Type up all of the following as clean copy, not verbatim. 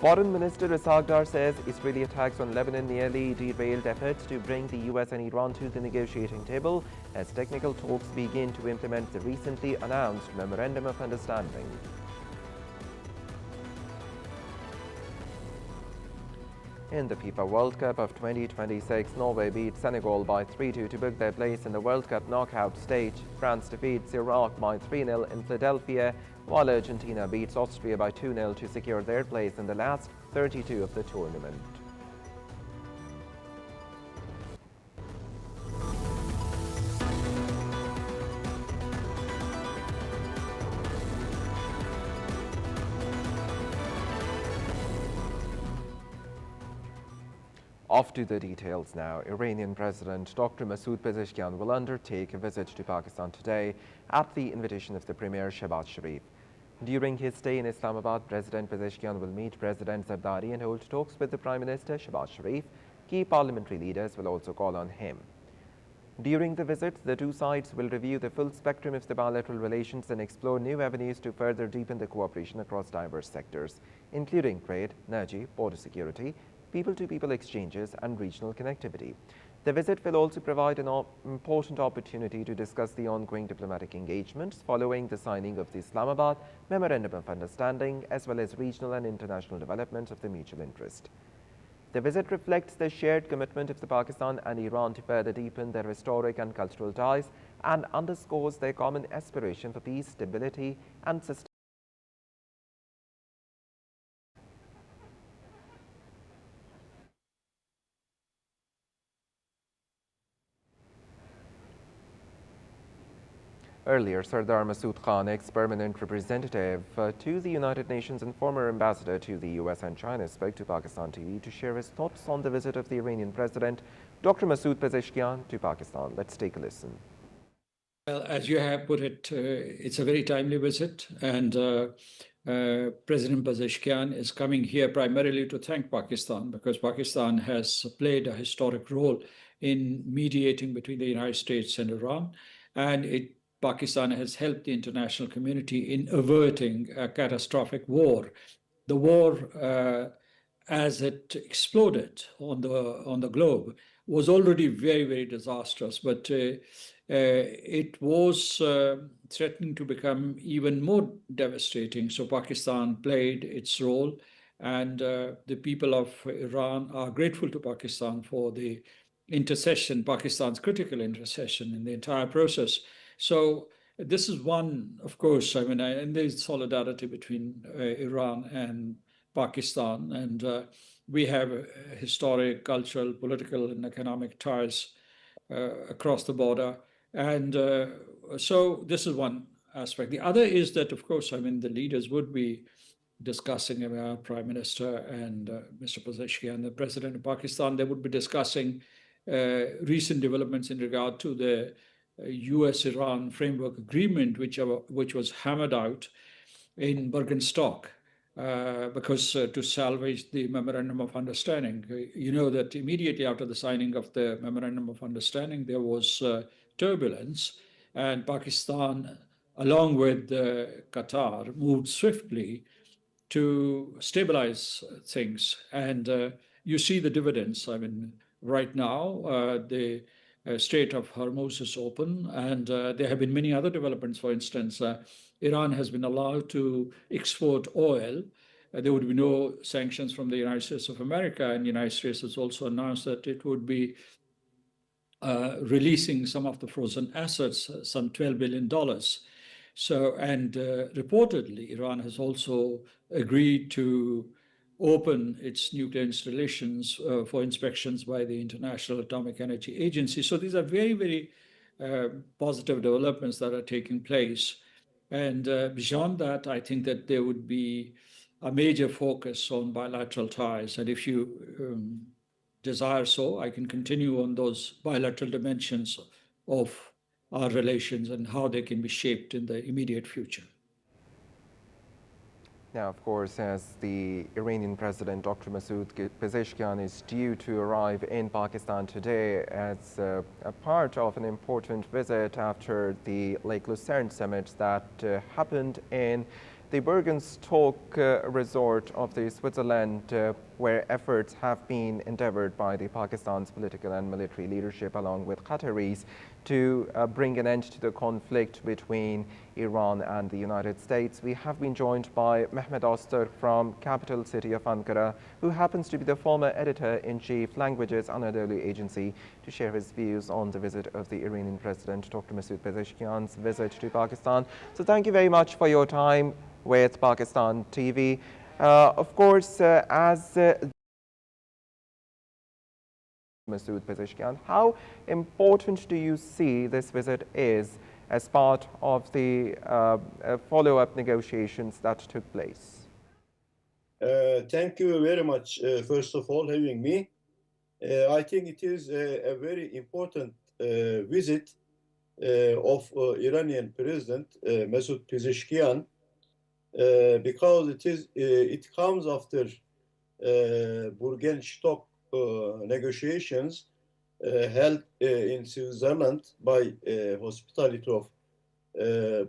Foreign Minister Ishaq Dar says Israeli attacks on Lebanon nearly derailed efforts to bring the US and Iran to the negotiating table as technical talks begin to implement the recently announced Memorandum of Understanding. In the FIFA World Cup of 2026, Norway beat Senegal by 3-2 to book their place in the World Cup knockout stage. France defeats Iraq by 3-0 in Philadelphia, while Argentina beats Austria by 2-0 to secure their place in the last 32 of the tournament. Off to the details now. Iranian President Dr. Masoud Pezeshkian will undertake a visit to Pakistan today at the invitation of the Premier Shehbaz Sharif. During his stay in Islamabad, President Pezeshkian will meet President Zardari and hold talks with the Prime Minister Shehbaz Sharif. Key parliamentary leaders will also call on him. During the visit, the two sides will review the full spectrum of the bilateral relations and explore new avenues to further deepen the cooperation across diverse sectors, including trade, energy, border security, people-to-people exchanges and regional connectivity. The visit will also provide an important opportunity to discuss the ongoing diplomatic engagements following the signing of the Islamabad Memorandum of Understanding, as well as regional and international developments of the mutual interest. The visit reflects the shared commitment of the Pakistan and Iran to further deepen their historic and cultural ties and underscores their common aspiration for peace, stability and sustainability. Earlier, Sardar Masood Khan, ex-permanent representative to the United Nations and former ambassador to the US and China, spoke to Pakistan TV to share his thoughts on the visit of the Iranian President, Dr. Masoud Pezeshkian, to Pakistan. Let's take a listen. Well, as you have put it, it's a very timely visit, and President Pezeshkian is coming here primarily to thank Pakistan, because Pakistan has played a historic role in mediating between the United States and Iran, and Pakistan has helped the international community in averting a catastrophic war. The war, as it exploded on the globe, was already very, very disastrous, but it was threatening to become even more devastating. So Pakistan played its role, and the people of Iran are grateful to Pakistan for the intercession, Pakistan's critical intercession in the entire process. So this is one, of course, and there's solidarity between Iran and Pakistan, and we have historic, cultural, political, and economic ties across the border. And so this is one aspect. The other is that, of course, the leaders would be discussing, our Prime Minister and Mr. Pezeshkian, the President of Pakistan, they would be discussing recent developments in regard to the US-Iran framework agreement, which was hammered out in Bergenstock, because to salvage the Memorandum of Understanding. You know that immediately after the signing of the Memorandum of Understanding, there was turbulence, and Pakistan, along with Qatar, moved swiftly to stabilize things. And you see the dividends. Right now, the Strait of Hormuz is open, and there have been many other developments. For instance, Iran has been allowed to export oil. There would be no sanctions from the United States of America, and the United States has also announced that it would be releasing some of the frozen assets, some $12 billion. So, and reportedly, Iran has also agreed to open its nuclear installations for inspections by the International Atomic Energy Agency. So these are very, very positive developments that are taking place. And beyond that, I think that there would be a major focus on bilateral ties. And if you desire so, I can continue on those bilateral dimensions of our relations and how they can be shaped in the immediate future. Now, of course, as the Iranian President, Dr. Masoud Pezeshkian, is due to arrive in Pakistan today as a part of an important visit after the Lake Lucerne summit that happened in the Bergenstock resort of the Switzerland, where efforts have been endeavored by the Pakistan's political and military leadership along with Qataris to bring an end to the conflict between Iran and the United States. We have been joined by Mehmet Öztürk from capital city of Ankara, who happens to be the former editor-in-chief Languages Anadolu Agency, to share his views on the visit of the Iranian President Dr. Masoud Pezeshkian's visit to Pakistan. So thank you very much for your time with Pakistan TV. Of course, as Masoud Pezeshkian, how important do you see this visit is as part of the follow-up negotiations that took place? Thank you very much, first of all, having me. I think it is a very important visit of Iranian President Masoud Pezeshkian, because it comes after Burgenstock negotiations held in Switzerland by hospitality of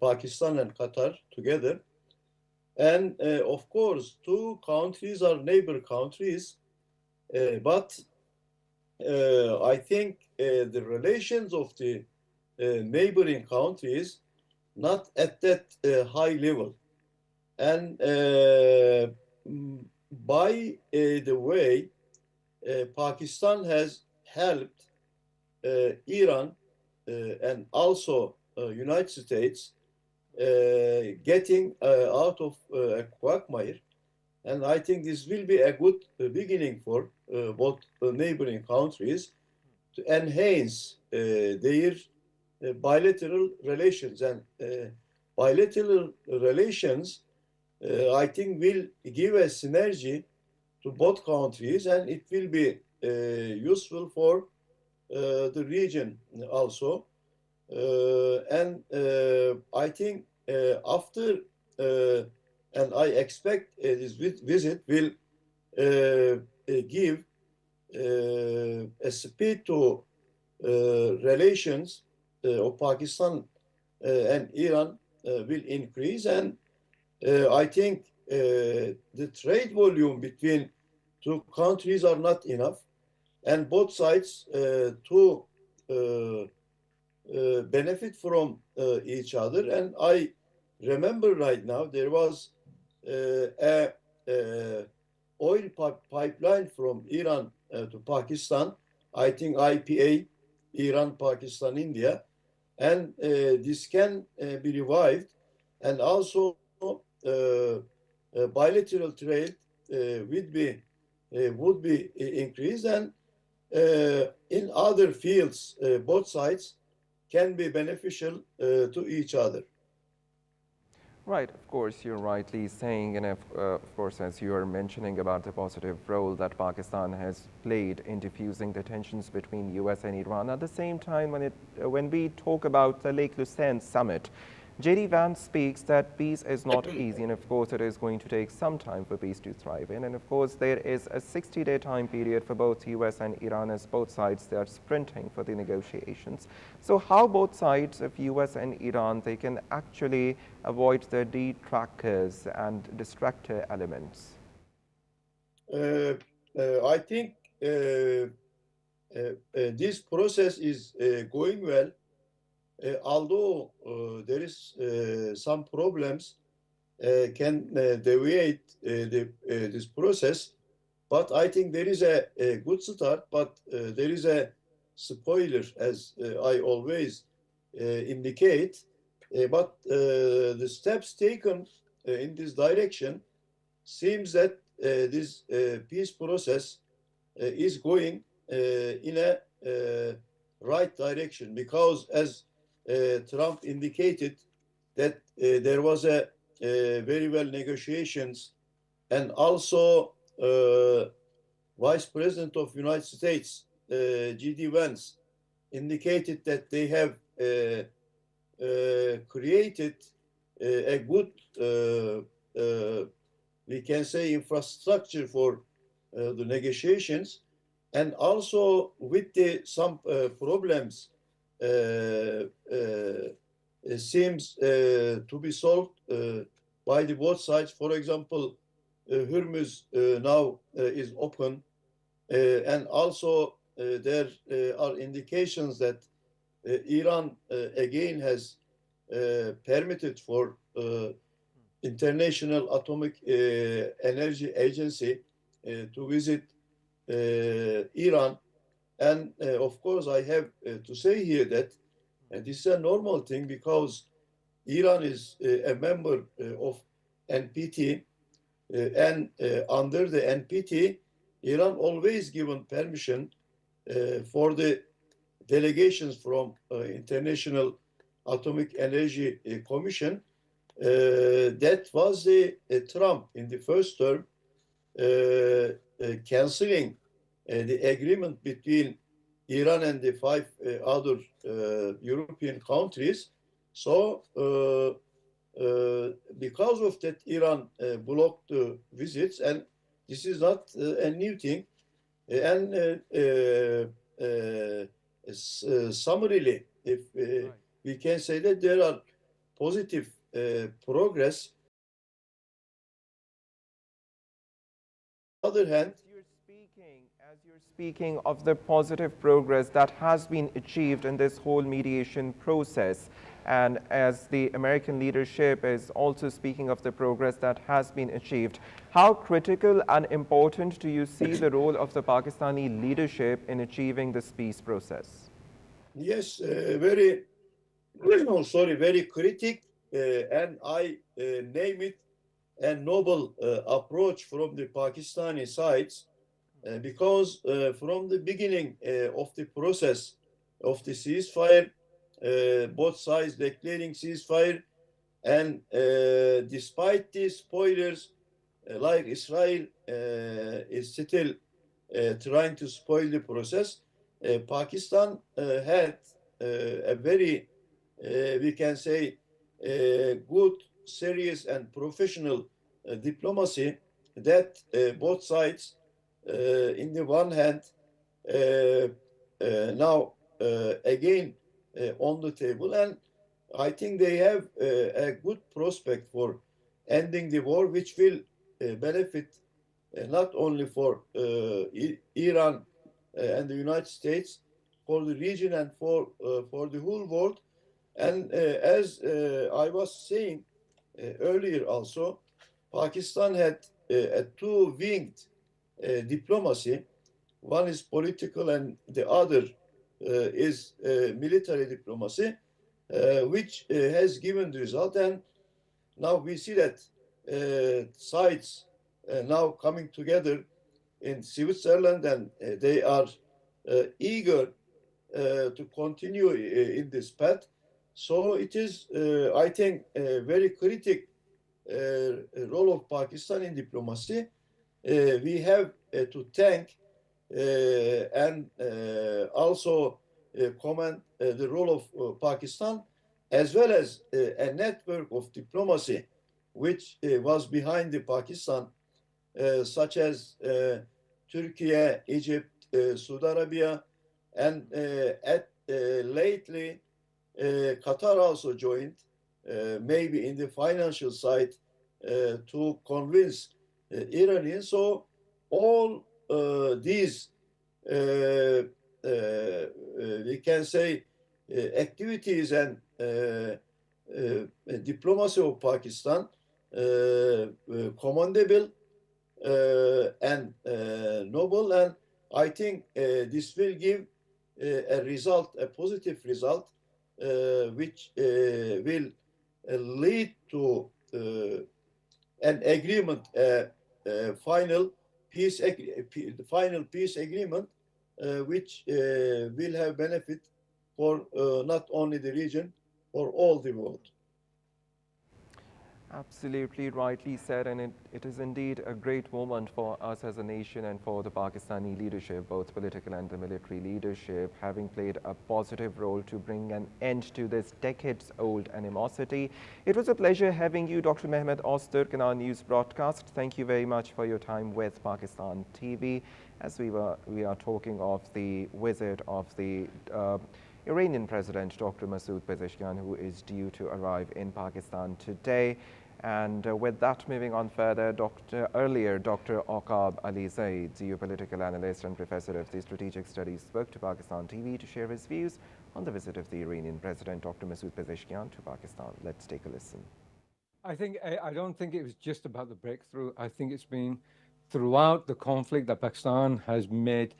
Pakistan and Qatar together. And of course, two countries are neighbor countries, but I think the relations of the neighboring countries not at that high level. And by the way, Pakistan has helped Iran and also United States getting out of a quagmire. And I think this will be a good beginning for both neighboring countries to enhance their bilateral relations. And bilateral relations, I think, will give a synergy to both countries, and it will be useful for the region also. And I think after, and I expect this visit will give a speed to relations of Pakistan and Iran will increase. And I think the trade volume between two countries are not enough, and both sides to benefit from each other. And I remember right now there was a oil pipeline from Iran to Pakistan, I think IPA, Iran, Pakistan, India, and this can be revived, and also bilateral trade would be increased, and in other fields both sides can be beneficial to each other. Right, of course, you're rightly saying, and of course, as you are mentioning about the positive role that Pakistan has played in diffusing the tensions between US and Iran. At the same time, when we talk about the Lake Lucerne summit, J.D. Vance speaks that peace is not easy, and of course, it is going to take some time for peace to thrive in. And of course, there is a 60-day time period for both US and Iran, as both sides, they are sprinting for the negotiations. So how both sides of US and Iran, they can actually avoid the detractors and distractor elements? I think this process is going well. Although there is some problems can deviate this process, but I think there is a good start, but there is a spoiler, as I always indicate, but the steps taken in this direction seems that this peace process is going in a right direction, because as Trump indicated that there was a very well negotiations, and also Vice President of United States J.D. Vance indicated that they have created a good we can say infrastructure for the negotiations, and also with some problems seems to be solved by the both sides. For example, Hormuz now is open, and also there are indications that Iran again has permitted for International Atomic Energy Agency to visit Iran. And of course, I have to say here that this is a normal thing because Iran is a member of NPT, and under the NPT, Iran always given permission for the delegations from International Atomic Energy Commission. That was the Trump in the first term canceling the agreement between Iran and the five other European countries. So because of that, Iran blocked visits, and this is not a new thing. And summarily, if we can say that there are positive progress. On the other hand, as you're speaking of the positive progress that has been achieved in this whole mediation process, and as the American leadership is also speaking of the progress that has been achieved, how critical and important do you see the role of the Pakistani leadership in achieving this peace process? Yes, very, very critic, and I name it a noble approach from the Pakistani sides, because from the beginning of the process of the ceasefire, both sides declaring ceasefire, and despite the spoilers, like Israel is still trying to spoil the process, Pakistan had a very, we can say, good, serious, and professional diplomacy that both sides, in the one hand, now again on the table, and I think they have a good prospect for ending the war, which will benefit not only for Iran and the United States, for the region and for the whole world. And as I was saying earlier also, Pakistan had a two-winged diplomacy. One is political and the other is military diplomacy, which has given the result. And now we see that sides now coming together in Switzerland, and they are eager to continue in this path. So it is, I think, a very critical role of Pakistan in diplomacy. We have to thank and also commend the role of Pakistan, as well as a network of diplomacy which was behind the Pakistan, such as Turkey, Egypt, Saudi Arabia, and lately Qatar also joined, maybe in the financial side, to convince Iranians. So all these, we can say, activities and diplomacy of Pakistan, commendable and noble, and I think this will give a result, a positive result, which will lead to an agreement, final peace agreement, which will have benefit for not only the region, for all the world. Absolutely rightly said, and it is indeed a great moment for us as a nation and for the Pakistani leadership, both political and the military leadership, having played a positive role to bring an end to this decades-old animosity. It was a pleasure having you, Dr. Mehmet Ozturk, in our news broadcast. Thank you very much for your time with Pakistan TV, as we are talking of the visit of the Iranian President Dr. Masoud Pezeshkian, who is due to arrive in Pakistan today. And with that, moving on further, earlier, Dr. Aqab Ali Zaid, geopolitical analyst and professor of the strategic studies, spoke to Pakistan TV to share his views on the visit of the Iranian President, Dr. Masoud Pezeshkian, to Pakistan. Let's take a listen. I don't think it was just about the breakthrough. I think it's been throughout the conflict that Pakistan has made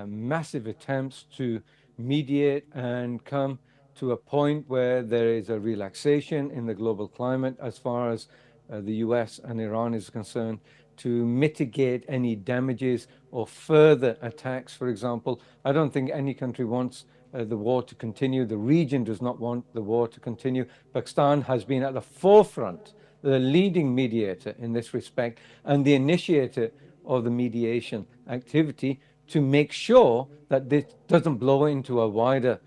massive attempts to mediate and come to a point where there is a relaxation in the global climate as far as the US and Iran is concerned, to mitigate any damages or further attacks, for example. I don't think any country wants the war to continue. The region does not want the war to continue. Pakistan has been at the forefront, the leading mediator in this respect, and the initiator of the mediation activity to make sure that this doesn't blow into a wider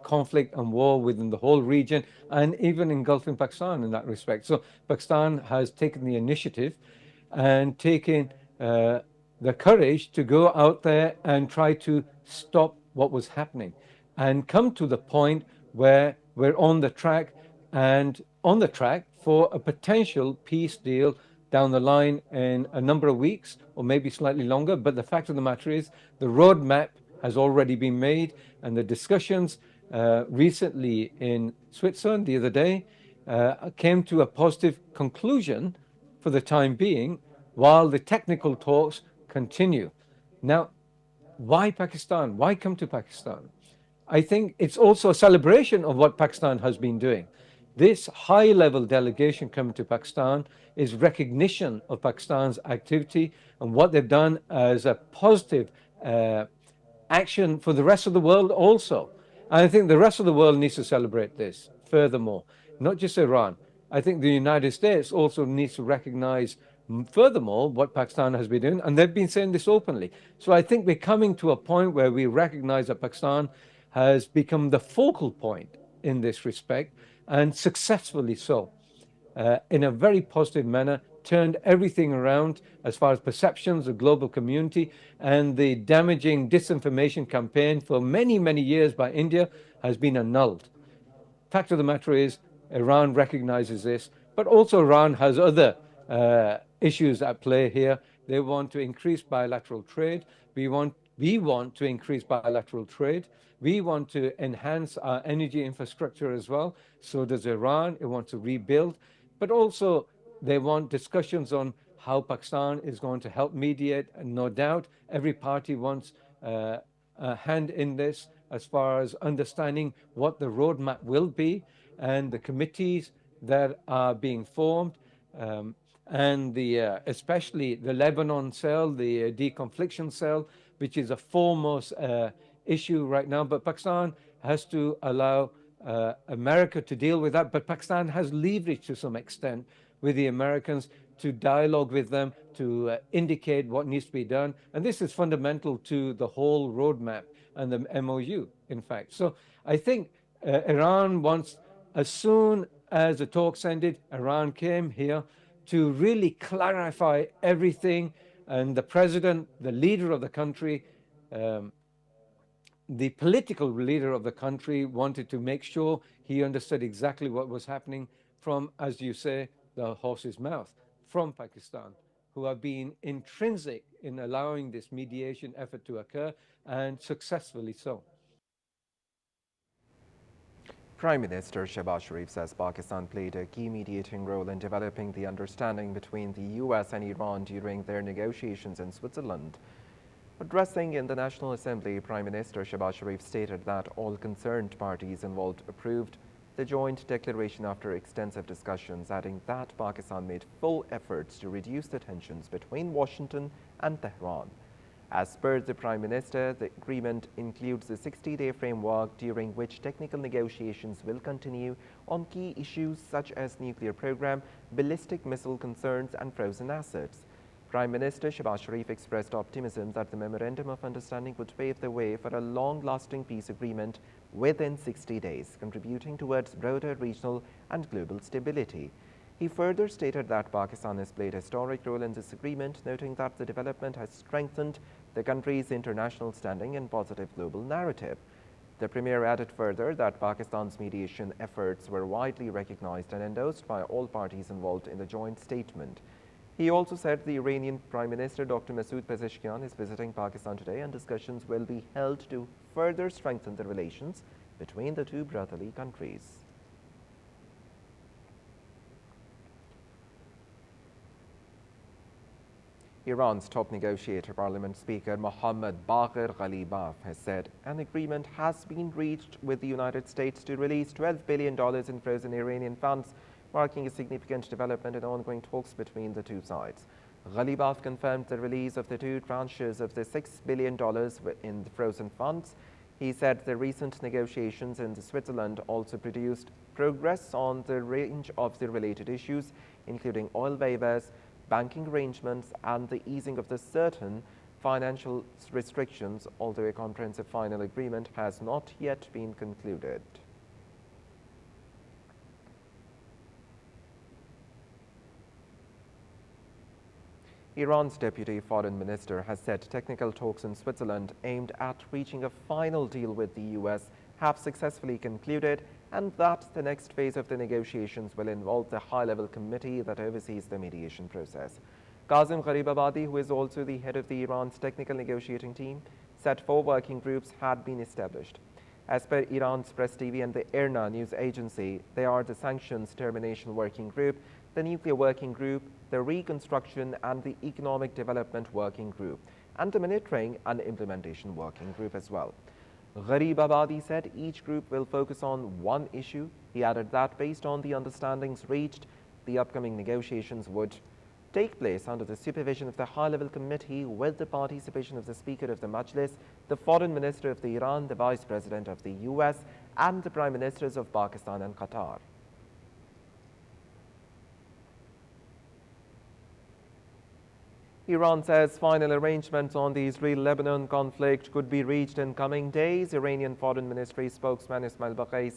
conflict and war within the whole region, and even engulfing Pakistan in that respect. So Pakistan has taken the initiative and taken the courage to go out there and try to stop what was happening and come to the point where we're on the track for a potential peace deal down the line in a number of weeks or maybe slightly longer. But the fact of the matter is the roadmap has already been made, and the discussions recently in Switzerland the other day came to a positive conclusion for the time being, while the technical talks continue. Now, why Pakistan? Why come to Pakistan? I think it's also a celebration of what Pakistan has been doing. This high-level delegation coming to Pakistan is recognition of Pakistan's activity and what they've done as a positive action for the rest of the world also. And I think the rest of the world needs to celebrate this furthermore, not just Iran. I think the United States also needs to recognize furthermore what Pakistan has been doing, and they've been saying this openly. So I think we're coming to a point where we recognize that Pakistan has become the focal point in this respect, and successfully so, in a very positive manner, turned everything around as far as perceptions of global community, and the damaging disinformation campaign for many, many years by India has been annulled. Fact of the matter is, Iran recognizes this, but also Iran has other issues at play here. They want to increase bilateral trade. We want to increase bilateral trade. We want to enhance our energy infrastructure as well. So does Iran. It wants to rebuild. But also, they want discussions on how Pakistan is going to help mediate. And no doubt, every party wants a hand in this as far as understanding what the roadmap will be, and the committees that are being formed, and especially the Lebanon cell, the deconfliction cell, which is a foremost issue right now. But Pakistan has to allow America to deal with that. But Pakistan has leverage to some extent with the Americans to dialogue with them, to indicate what needs to be done. And this is fundamental to the whole roadmap and the MOU, in fact. So I think Iran wants, as soon as the talks ended, Iran came here to really clarify everything. And the president, the leader of the country, the political leader of the country, wanted to make sure he understood exactly what was happening from, as you say, the horse's mouth, from Pakistan, who have been intrinsic in allowing this mediation effort to occur, and successfully so. Prime Minister Shehbaz Sharif says Pakistan played a key mediating role in developing the understanding between the US and Iran during their negotiations in Switzerland. Addressing in the National Assembly, Prime Minister Shehbaz Sharif stated that all concerned parties involved approved the joint declaration after extensive discussions, adding that Pakistan made full efforts to reduce the tensions between Washington and Tehran. As per the Prime Minister, the agreement includes a 60-day framework during which technical negotiations will continue on key issues such as nuclear program, ballistic missile concerns, and frozen assets. Prime Minister Shehbaz Sharif expressed optimism that the Memorandum of Understanding would pave the way for a long-lasting peace agreement within 60 days, contributing towards broader regional and global stability. He further stated that Pakistan has played a historic role in this agreement, noting that the development has strengthened the country's international standing and positive global narrative. The Premier added further that Pakistan's mediation efforts were widely recognized and endorsed by all parties involved in the joint statement. He also said the Iranian Prime Minister Dr. Masoud Pezeshkian is visiting Pakistan today and discussions will be held to further strengthen the relations between the two brotherly countries. Iran's top negotiator, Parliament Speaker Mohammad Bagher Ghalibaf, has said an agreement has been reached with the United States to release $12 billion in frozen Iranian funds, marking a significant development in ongoing talks between the two sides. Ghalibaf confirmed the release of the two tranches of the $6 billion in the frozen funds. He said the recent negotiations in Switzerland also produced progress on the range of the related issues, including oil waivers, banking arrangements and the easing of the certain financial restrictions, although a comprehensive final agreement has not yet been concluded. Iran's deputy foreign minister has said technical talks in Switzerland aimed at reaching a final deal with the US have successfully concluded, and that the next phase of the negotiations will involve the high-level committee that oversees the mediation process. Kazem Gharibabadi, who is also the head of the Iran's technical negotiating team, said 4 working groups had been established. As per Iran's Press TV and the IRNA news agency, they are the Sanctions Termination Working Group, the Nuclear Working Group, the Reconstruction and the Economic Development Working Group, and the Monitoring and Implementation Working Group as well. Gharibabadi said each group will focus on one issue. He added that based on the understandings reached, the upcoming negotiations would take place under the supervision of the high-level committee with the participation of the Speaker of the Majlis, the Foreign Minister of Iran, the Vice President of the US, and the Prime Ministers of Pakistan and Qatar. Iran says final arrangements on the Israel-Lebanon conflict could be reached in coming days. Iranian Foreign Ministry spokesman Ismail Baqai